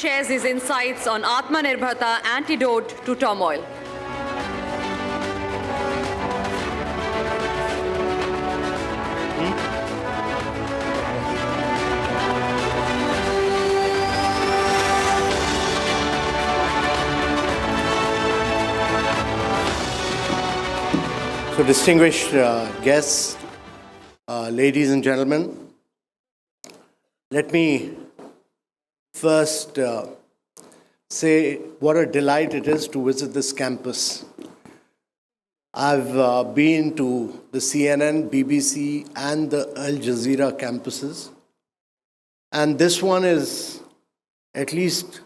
shares his insights on Aatmanirbharta Antidote to Turmoil. So, distinguished guests, ladies and gentlemen, let me first say what a delight it is to visit this campus. I've been to the CNN, BBC, and the Al Jazeera campuses, and this one is at least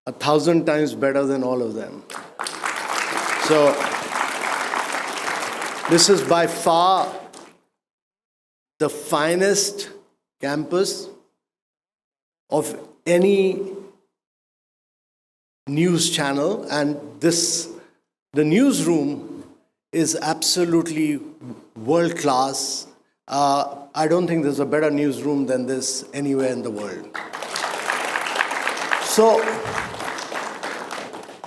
1,000 times better than all of them. So, this is by far the finest campus of any news channel, and the newsroom is absolutely world class. I don't think there's a better newsroom than this anywhere in the world. So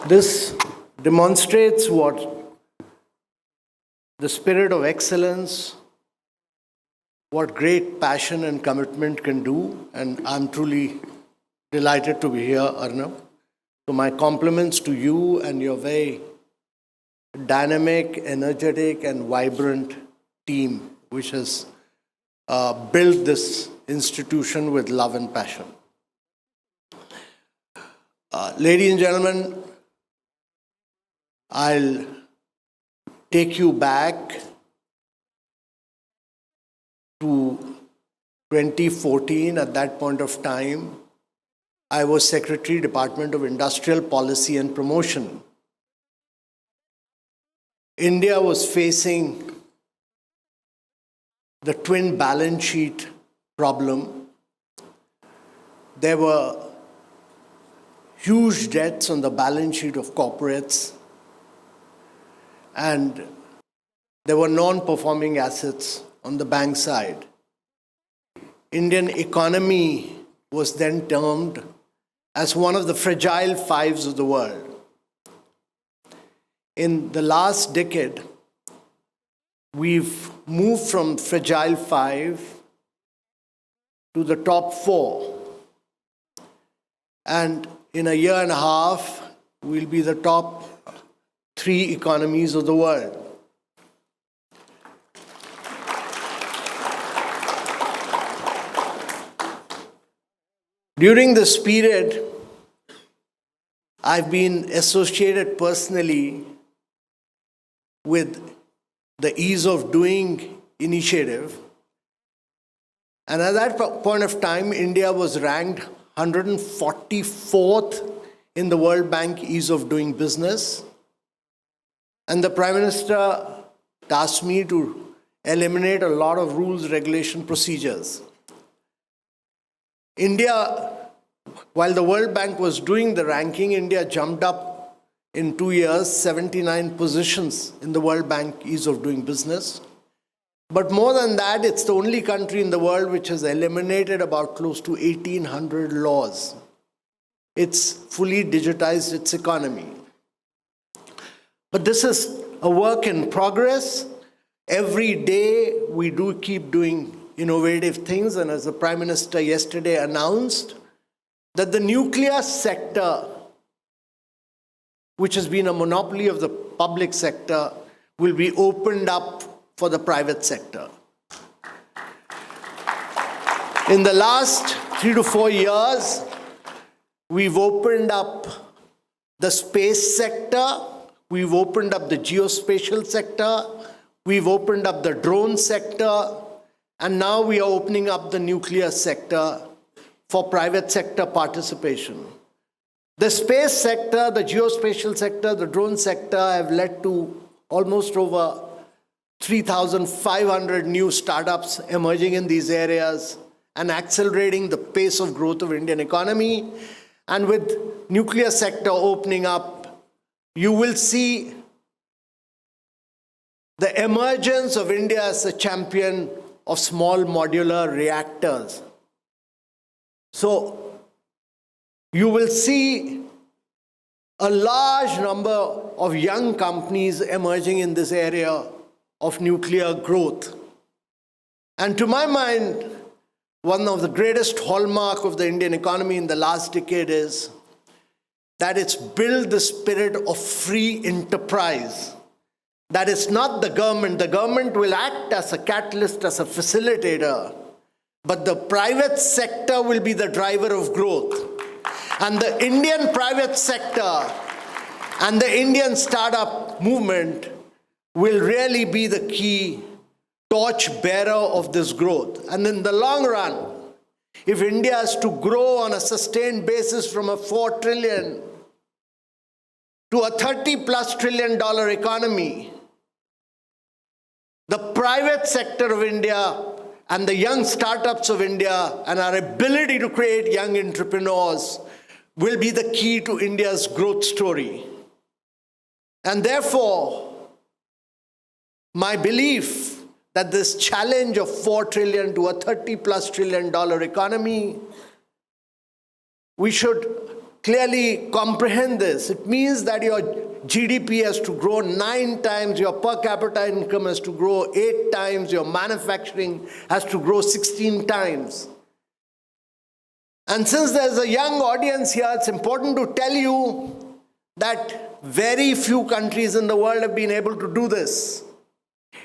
this demonstrates what the spirit of excellence, what great passion and commitment can do, and I'm truly delighted to be here, Arnab. So my compliments to you and your very dynamic, energetic, and vibrant team, which has built this institution with love and passion. Ladies and gentlemen, I'll take you back to 2014. At that point of time, I was Secretary, Department of Industrial Policy and Promotion. India was facing the twin balance sheet problem. There were huge debts on the balance sheet of corporates, and there were non-performing assets on the bank side. Indian economy was then termed as one of the fragile fives of the world. In the last decade, we've moved from fragile five to the top four. And in a year and a half, we'll be the top 3 economies of the world. During this period, I've been associated personally with the Ease of Doing initiative. And at that point of time, India was ranked 144th in the World Bank Ease of Doing Business. And the Prime Minister tasked me to eliminate a lot of rules, regulation, procedures. India, while the World Bank was doing the ranking, India jumped up in 2 years, 79 positions in the World Bank Ease of Doing Business. But more than that, it's the only country in the world which has eliminated about close to 1,800 laws. It's fully digitized its economy. But this is a work in progress. Every day we do keep doing innovative things, and as the Prime Minister yesterday announced, that the nuclear sector, which has been a monopoly of the public sector, will be opened up for the private sector. In the last 3 to 4 years, we've opened up the space sector, we've opened up the geospatial sector, we've opened up the drone sector, and now we are opening up the nuclear sector for private sector participation. The space sector, the geospatial sector, the drone sector have led to almost over 3,500 new startups emerging in these areas and accelerating the pace of growth of Indian economy. And with nuclear sector opening up, you will see the emergence of India as a champion of small modular reactors. So you will see a large number of young companies emerging in this area of nuclear growth. And to my mind, one of the greatest hallmark of the Indian economy in the last decade is that it's built the spirit of free enterprise. That it's not the government will act as a catalyst, as a facilitator, but the private sector will be the driver of growth. And the Indian private sector and the Indian startup movement will really be the key torch bearer of this growth. And in the long run, if India is to grow on a sustained basis from a 4 trillion to a 30+ trillion dollar economy, the private sector of India and the young startups of India and our ability to create young entrepreneurs will be the key to India's growth story. And therefore, my belief that this challenge of 4 trillion to a 30+ trillion dollar economy, we should clearly comprehend this. It means that your GDP has to grow 9 times, your per capita income has to grow 8 times, your manufacturing has to grow 16 times. And since there's a young audience here, it's important to tell you that very few countries in the world have been able to do this.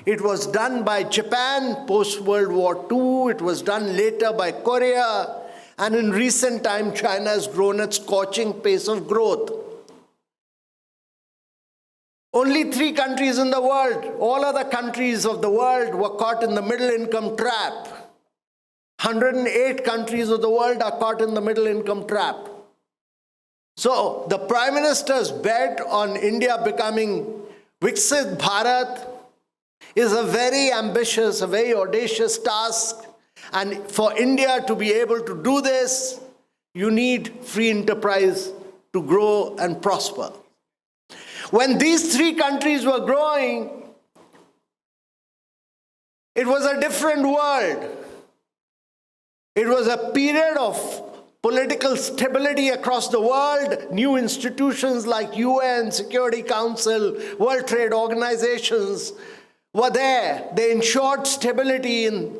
It was done by Japan post-World War II, it was done later by Korea, and in recent time, China has grown at scorching pace of growth. Only 3 countries in the world, all other countries of the world were caught in the middle income trap. 108 countries of the world are caught in the middle income trap. So the Prime Minister's bet on India becoming Viksit Bharat is a very ambitious, a very audacious task. And for India to be able to do this, you need free enterprise to grow and prosper. When these 3 countries were growing, it was a different world. It was a period of political stability across the world. New institutions like UN, Security Council, World Trade Organizations were there. They ensured stability in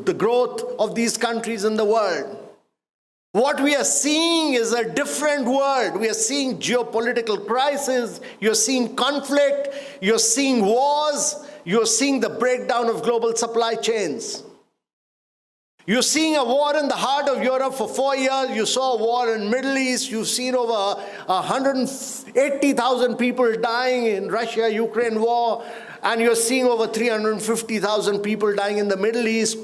the growth of these countries in the world. What we are seeing is a different world. We are seeing geopolitical crisis, you're seeing conflict, you're seeing wars, you're seeing the breakdown of global supply chains. You're seeing a war in the heart of Europe for 4 years. You saw a war in the Middle East. You've seen over 180,000 people dying in Russia-Ukraine war. And you're seeing over 350,000 people dying in the Middle East.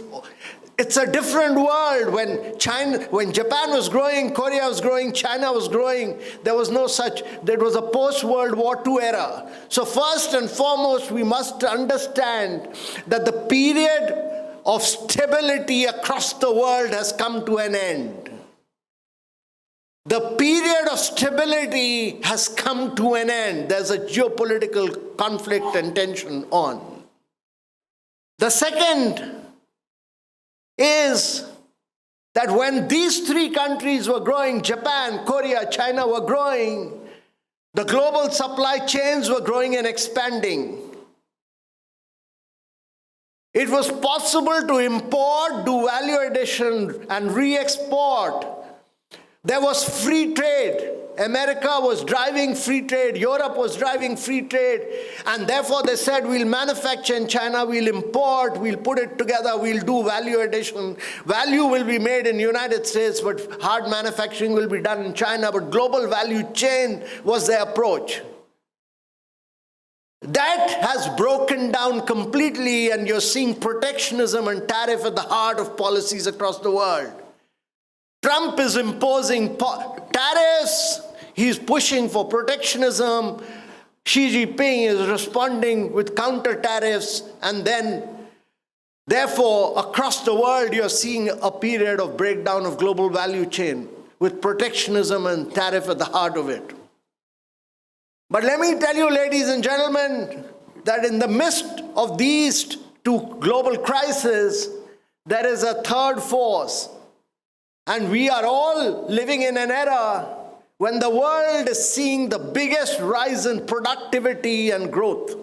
It's a different world. When Japan was growing, Korea was growing, China was growing, there was a post-World War II era. So first and foremost, we must understand that the period of stability across the world has come to an end. The period of stability has come to an end. There's a geopolitical conflict and tension on. The second is that when these 3 countries were growing, Japan, Korea, China were growing, the global supply chains were growing and expanding. It was possible to import, do value addition, and re-export. There was free trade. America was driving free trade. Europe was driving free trade. And therefore they said, we'll manufacture in China, we'll import, we'll put it together, we'll do value addition. Value will be made in the United States, but hard manufacturing will be done in China. But global value chain was their approach. That has broken down completely, and you're seeing protectionism and tariff at the heart of policies across the world. Trump is imposing tariffs, he's pushing for protectionism, Xi Jinping is responding with counter tariffs, and then, therefore, across the world, you're seeing a period of breakdown of global value chain with protectionism and tariff at the heart of it. But let me tell you, ladies and gentlemen, that in the midst of these 2 global crises, there is a third force. And we are all living in an era when the world is seeing the biggest rise in productivity and growth.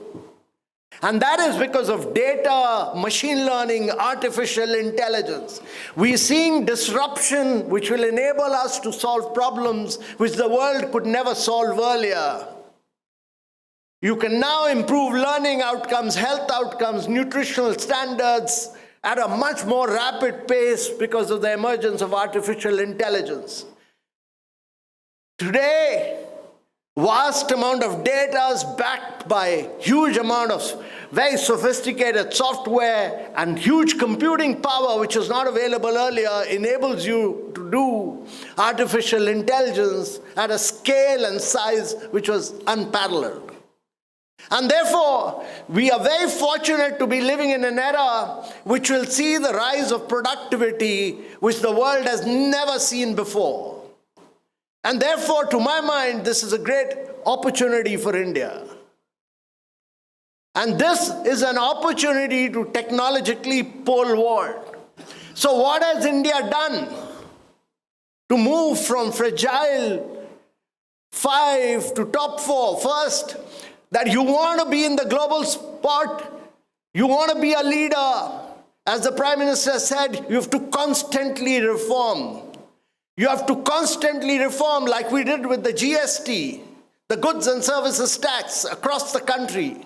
And that is because of data, machine learning, artificial intelligence. We are seeing disruption which will enable us to solve problems which the world could never solve earlier. You can now improve learning outcomes, health outcomes, nutritional standards at a much more rapid pace because of the emergence of artificial intelligence. Today, vast amount of data is backed by huge amount of very sophisticated software, and huge computing power, which was not available earlier, enables you to do artificial intelligence at a scale and size which was unparalleled. And therefore, we are very fortunate to be living in an era which will see the rise of productivity which the world has never seen before. And therefore, to my mind, this is a great opportunity for India. And this is an opportunity to technologically pole vault. So what has India done to move from fragile 5 to top 4? First, that you want to be in the global spot, you want to be a leader. As the Prime Minister said, you have to constantly reform. You have to constantly reform, like we did with the GST, the goods and services tax across the country.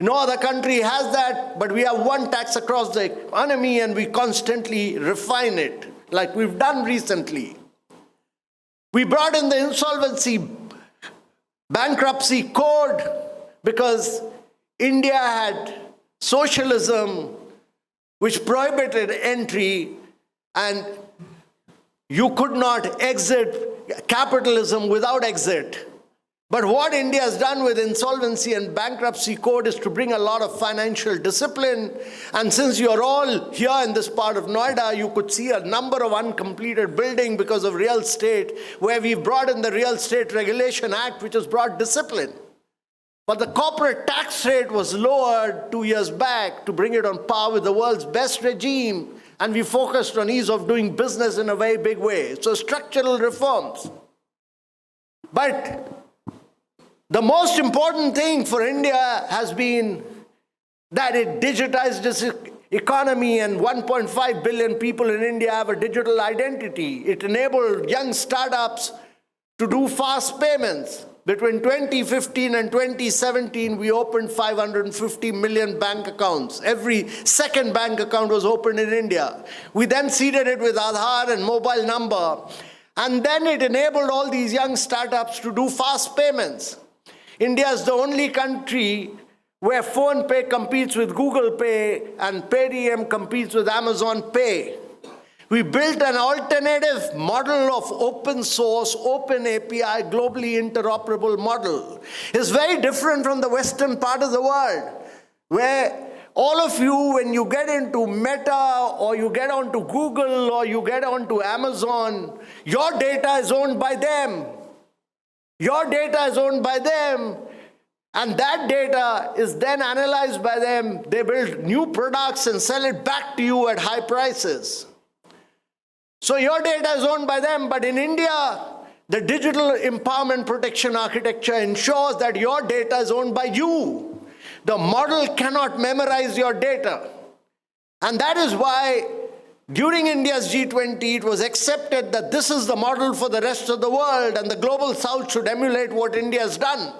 No other country has that, but we have one tax across the economy and we constantly refine it, like we've done recently. We brought in the insolvency bankruptcy code because India had socialism which prohibited entry, and you could not exit capitalism without exit. But what India has done with insolvency and bankruptcy code is to bring a lot of financial discipline. And since you're all here in this part of Noida, you could see a number of uncompleted buildings because of real estate, where we've brought in the Real Estate Regulation Act, which has brought discipline. But the corporate tax rate was lowered 2 years back to bring it on par with the world's best regime. And we focused on ease of doing business in a very big way. So structural reforms. But the most important thing for India has been that it digitized its economy, and 1.5 billion people in India have a digital identity. It enabled young startups to do fast payments. Between 2015 and 2017, we opened 550 million bank accounts. Every second bank account was opened in India. We then seeded it with Aadhaar and mobile number. And then it enabled all these young startups to do fast payments. India is the only country where PhonePe competes with Google Pay and Paytm competes with Amazon Pay. We built an alternative model of open source, open API, globally interoperable model. It's very different from the Western part of the world, where all of you, when you get into Meta or you get onto Google or you get onto Amazon, your data is owned by them. Your data is owned by them, and that data is then analyzed by them. They build new products and sell it back to you at high prices. So your data is owned by them, but in India, the digital empowerment protection architecture ensures that your data is owned by you. The model cannot memorize your data. And that is why during India's G20, it was accepted that this is the model for the rest of the world, and the global south should emulate what India has done.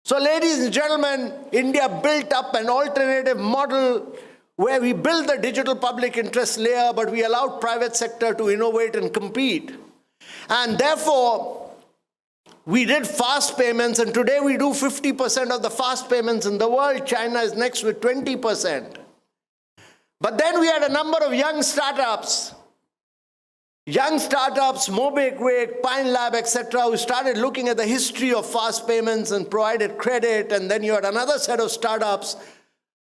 So ladies and gentlemen, India built up an alternative model where we build the digital public interest layer, but we allowed private sector to innovate and compete. And therefore, we did fast payments, and today we do 50% of the fast payments in the world. China is next with 20%. But then we had a number of young startups, MobiKwik, Pine Lab, etc., who started looking at the history of fast payments and provided credit. And then you had another set of startups,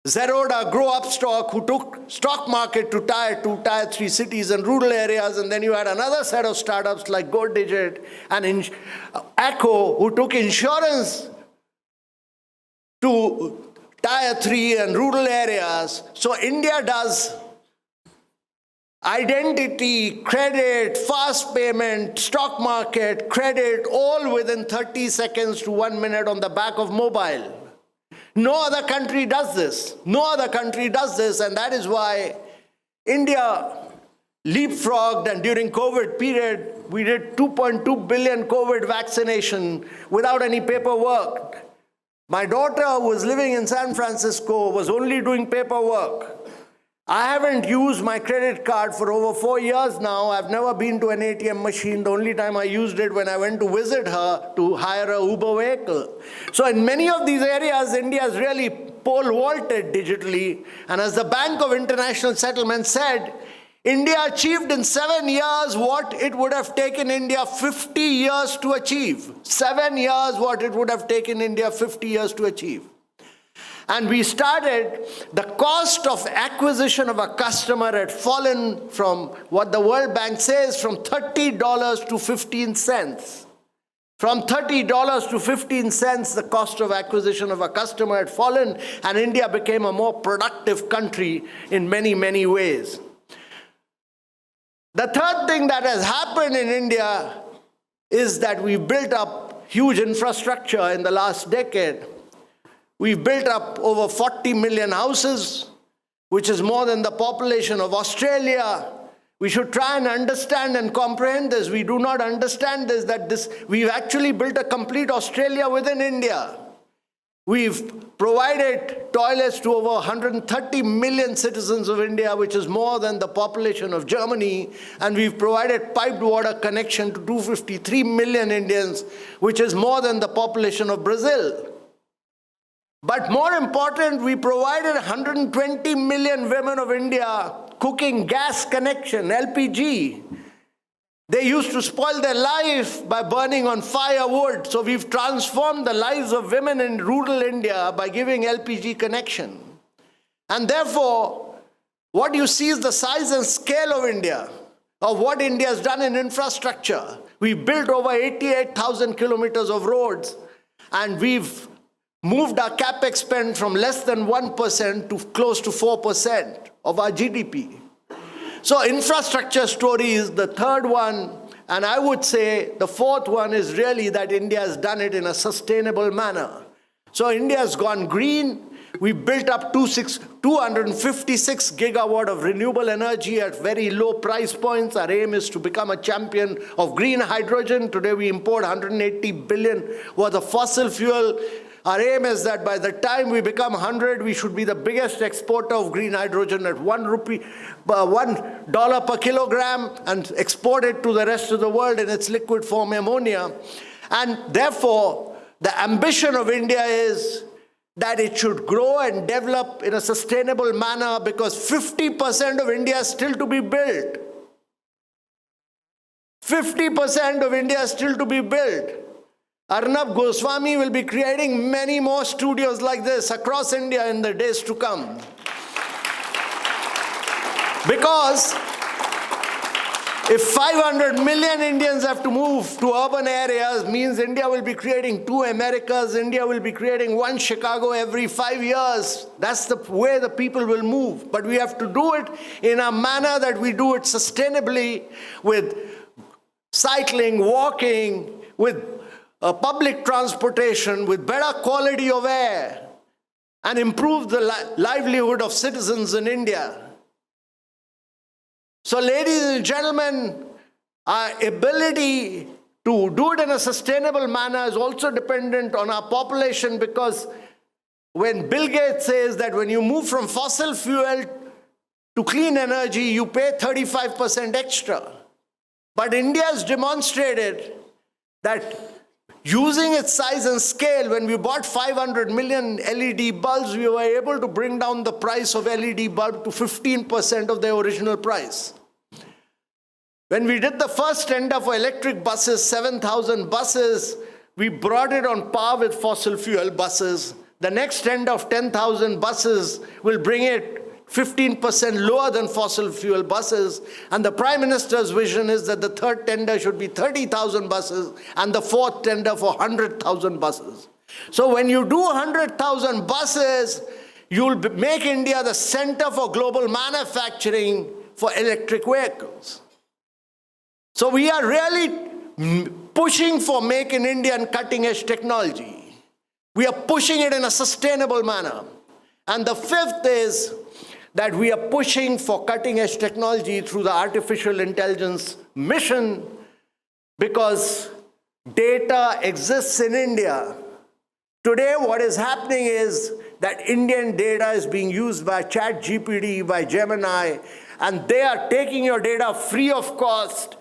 Zerodha, Grow Upstock, who took stock market to tier 2, tier 3 cities and rural areas. And then you had another set of startups like GoDigit and Echo, who took insurance to tier 3 and rural areas. So India does identity, credit, fast payment, stock market, credit, all within 30 seconds to 1 minute on the back of mobile. No other country does this. No other country does this, and that is why India leapfrogged, and during COVID period, we did 2.2 billion COVID vaccination without any paperwork. My daughter, who was living in San Francisco, was only doing paperwork. I haven't used my credit card for over 4 years now. I've never been to an ATM machine. The only time I used it when I went to visit her to hire a Uber vehicle. So in many of these areas, India has really pole vaulted digitally. And as the Bank of International Settlements said, India achieved in 7 years what it would have taken India 50 years to achieve. 7 years what it would have taken India 50 years to achieve. And we started, the cost of acquisition of a customer had fallen from what the World Bank says from $30 to 15 cents. From $30 to 15 cents, the cost of acquisition of a customer had fallen, and India became a more productive country in many, many ways. The third thing that has happened in India is that we built up huge infrastructure in the last decade. We've built up over 40 million houses, which is more than the population of Australia. We should try and understand and comprehend this. We do not understand this, that we've actually built a complete Australia within India. We've provided toilets to over 130 million citizens of India, which is more than the population of Germany. And we've provided piped water connection to 253 million Indians, which is more than the population of Brazil. But more important, we provided 120 million women of India cooking gas connection, LPG. They used to spoil their life by burning on firewood. So we've transformed the lives of women in rural India by giving LPG connection. And therefore, what you see is the size and scale of India, of what India has done in infrastructure. We've built over 88,000 kilometers of roads, and we've moved our capex spend from less than 1% to close to 4% of our GDP. So infrastructure story is the third one, and I would say the fourth one is really that India has done it in a sustainable manner. So India has gone green. We built up 256 gigawatt of renewable energy at very low price points. Our aim is to become a champion of green hydrogen. Today we import 180 billion worth of fossil fuel. Our aim is that by the time we become 100, we should be the biggest exporter of green hydrogen at $1 per kilogram and export it to the rest of the world in its liquid form, ammonia. And therefore, the ambition of India is that it should grow and develop in a sustainable manner, because 50% of India is still to be built. 50% of India is still to be built. Arnab Goswami will be creating many more studios like this across India in the days to come. Because if 500 million Indians have to move to urban areas, means India will be creating 2 Americas, India will be creating 1 Chicago every 5 years. That's the way the people will move. But we have to do it in a manner that we do it sustainably, with cycling, walking, with public transportation, with better quality of air, and improve the livelihood of citizens in India. So ladies and gentlemen, our ability to do it in a sustainable manner is also dependent on our population, because when Bill Gates says that when you move from fossil fuel to clean energy, you pay 35% extra. But India has demonstrated that using its size and scale, when we bought 500 million LED bulbs, we were able to bring down the price of LED bulb to 15% of their original price. When we did the first tender for electric buses, 7,000 buses, we brought it on par with fossil fuel buses. The next tender of 10,000 buses will bring it 15% lower than fossil fuel buses. And the Prime Minister's vision is that the third tender should be 30,000 buses and the fourth tender for 100,000 buses. So when you do 100,000 buses, you'll make India the center for global manufacturing, for electric vehicles. So we are really pushing for Make in India and cutting-edge technology. We are pushing it in a sustainable manner. And the fifth is that we are pushing for cutting-edge technology through the artificial intelligence mission, because data exists in India. Today, what is happening is that Indian data is being used by ChatGPT, by Gemini, and they are taking your data free of cost.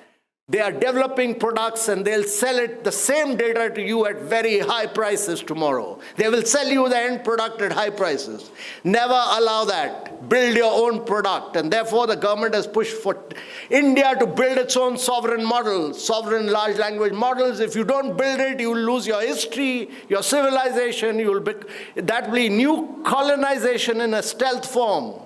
They are developing products and they'll sell it, the same data to you at very high prices tomorrow. They will sell you the end product at high prices. Never allow that. Build your own product. And therefore the government has pushed for India to build its own sovereign models, sovereign large language models. If you don't build it, you will lose your history, your civilization. That will be new colonization in a stealth form.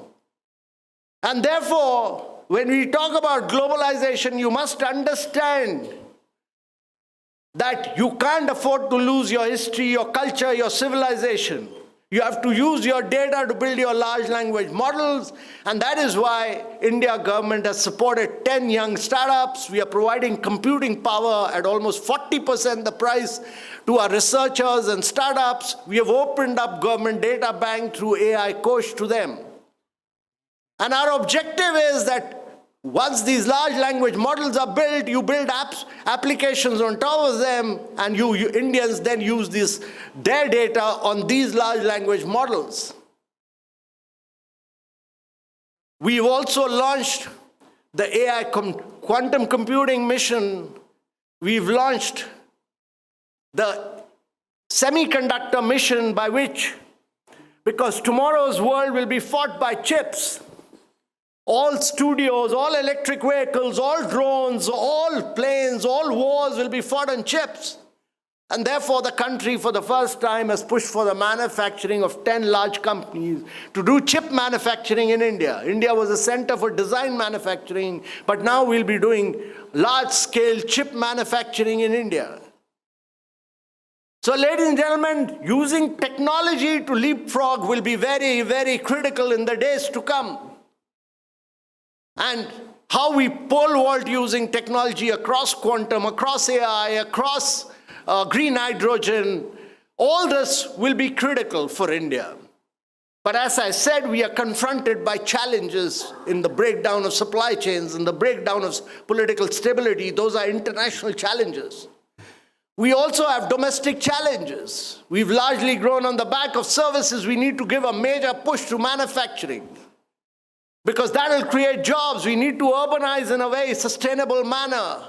And therefore, when we talk about globalization, you must understand that you can't afford to lose your history, your culture, your civilization. You have to use your data to build your large language models, and that is why India government has supported 10 young startups. We are providing computing power at almost 40% the price to our researchers and startups. We have opened up government data bank through AI Kosh to them. And our objective is that once these large language models are built, you build applications on top of them, and you Indians then use their data on these large language models. We've also launched the AI quantum computing mission. We've launched the semiconductor mission, by which, because tomorrow's world will be fought by chips, all studios, all electric vehicles, all drones, all planes, all wars will be fought on chips. And therefore, the country, for the first time, has pushed for the manufacturing of 10 large companies to do chip manufacturing in India. India was a center for design manufacturing, but now we'll be doing large-scale chip manufacturing in India. So, ladies and gentlemen, using technology to leapfrog will be very, very critical in the days to come. And how we pole vault using technology across quantum, across AI, across green hydrogen, all this will be critical for India. But as I said, we are confronted by challenges in the breakdown of supply chains and the breakdown of political stability. Those are international challenges. We also have domestic challenges. We've largely grown on the back of services. We need to give a major push to manufacturing, because that will create jobs. We need to urbanize in a very sustainable manner.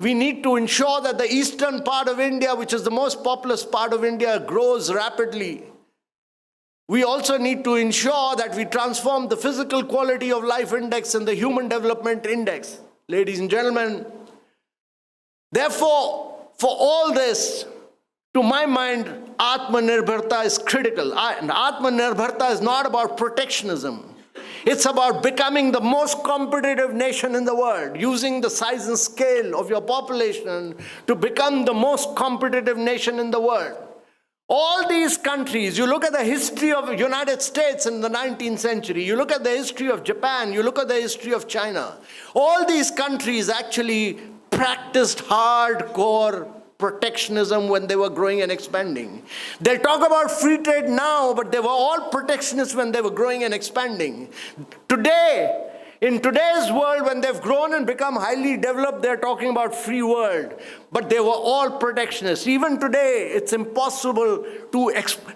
We need to ensure that the eastern part of India, which is the most populous part of India, grows rapidly. We also need to ensure that we transform the physical quality of life index and the human development index. Ladies and gentlemen, therefore, for all this, to my mind, Aatmanirbharta is critical. And Aatmanirbharta is not about protectionism. It's about becoming the most competitive nation in the world, using the size and scale of your population to become the most competitive nation in the world. All these countries, you look at the history of the United States in the 19th century, you look at the history of Japan, you look at the history of China, all these countries actually practiced hardcore protectionism when they were growing and expanding. They talk about free trade now, but they were all protectionists when they were growing and expanding. Today, in today's world, when they've grown and become highly developed, they're talking about free world. But they were all protectionists. Even today, it's impossible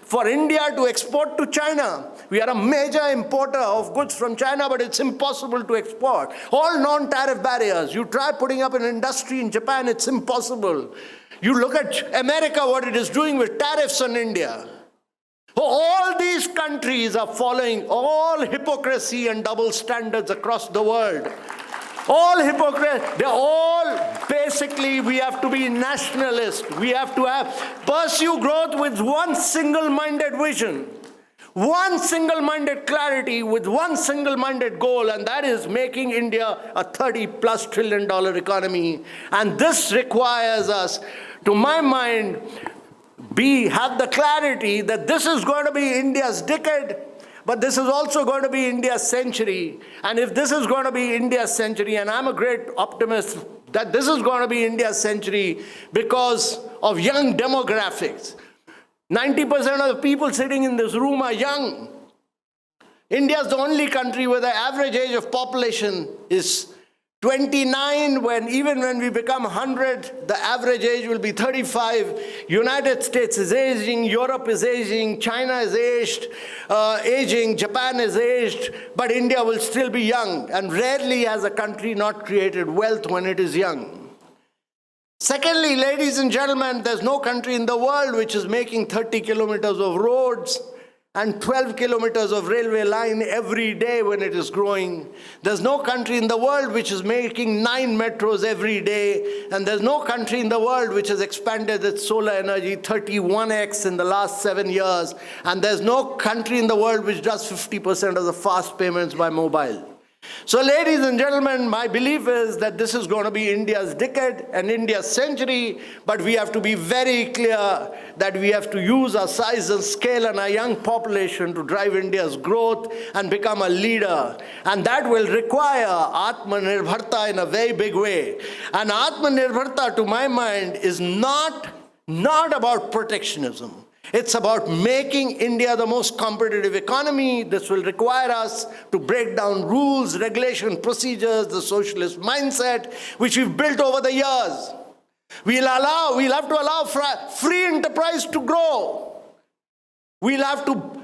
for India to export to China. We are a major importer of goods from China, but it's impossible to export. All non-tariff barriers. You try putting up an industry in Japan, it's impossible. You look at America, what it is doing with tariffs on India. All these countries are following all hypocrisy and double standards across the world. All hypocrisy, they're all basically, we have to be nationalist. We have to pursue growth with one single-minded vision, one single-minded clarity with one single-minded goal, and that is making India a $30+ trillion economy. And this requires us, to my mind, have the clarity that this is going to be India's decade, But this is also going to be India's century. And if this is going to be India's century, and I'm a great optimist that this is going to be India's century because of young demographics. 90% of the people sitting in this room are young. India is the only country where the average age of population is 29, even when we become 100, the average age will be 35. United States is aging, Europe is aging, China is aging, Japan is aged, but India will still be young, and rarely has a country not created wealth when it is young. Secondly, ladies and gentlemen, there's no country in the world which is making 30 kilometers of roads and 12 kilometers of railway line every day when it is growing. There's no country in the world which is making 9 metros every day, and there's no country in the world which has expanded its solar energy 31x in the last 7 years, and there's no country in the world which does 50% of the fast payments by mobile. So ladies and gentlemen, my belief is that this is going to be India's decade and India's century, but we have to be very clear that we have to use our size and scale and our young population to drive India's growth and become a leader. And that will require Aatmanirbharta in a very big way. And Aatmanirbharta, to my mind, is not about protectionism. It's about making India the most competitive economy. This will require us to break down rules, regulation, procedures, the socialist mindset, which we've built over the years. We'll have to allow free enterprise to grow. We'll have to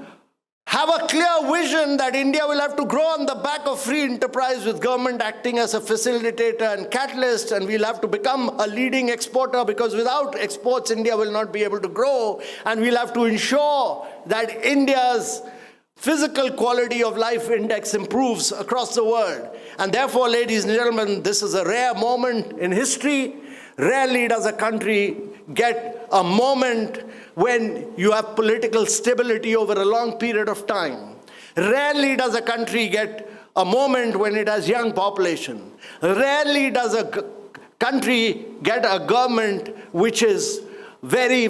have a clear vision that India will have to grow on the back of free enterprise with government acting as a facilitator and catalyst, and we'll have to become a leading exporter because without exports, India will not be able to grow, and we'll have to ensure that India's physical quality of life index improves across the world. And therefore, ladies and gentlemen, this is a rare moment in history. Rarely does a country get a moment when you have political stability over a long period of time. Rarely does a country get a moment when it has young population. Rarely does a country get a government which is very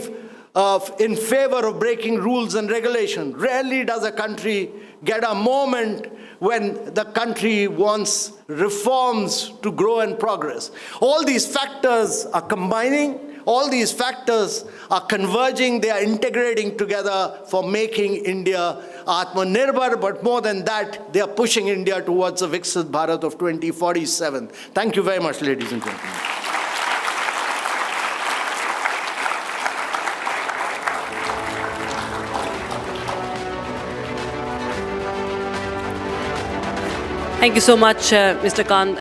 in favor of breaking rules and regulation. Rarely does a country get a moment when the country wants reforms to grow and progress. All these factors are combining. All these factors are converging, they are integrating together for making India Atmanirbhar, but more than that, they are pushing India towards a Viksit Bharat of 2047. Thank you very much, ladies and gentlemen. Thank you so much, Mr. Kant.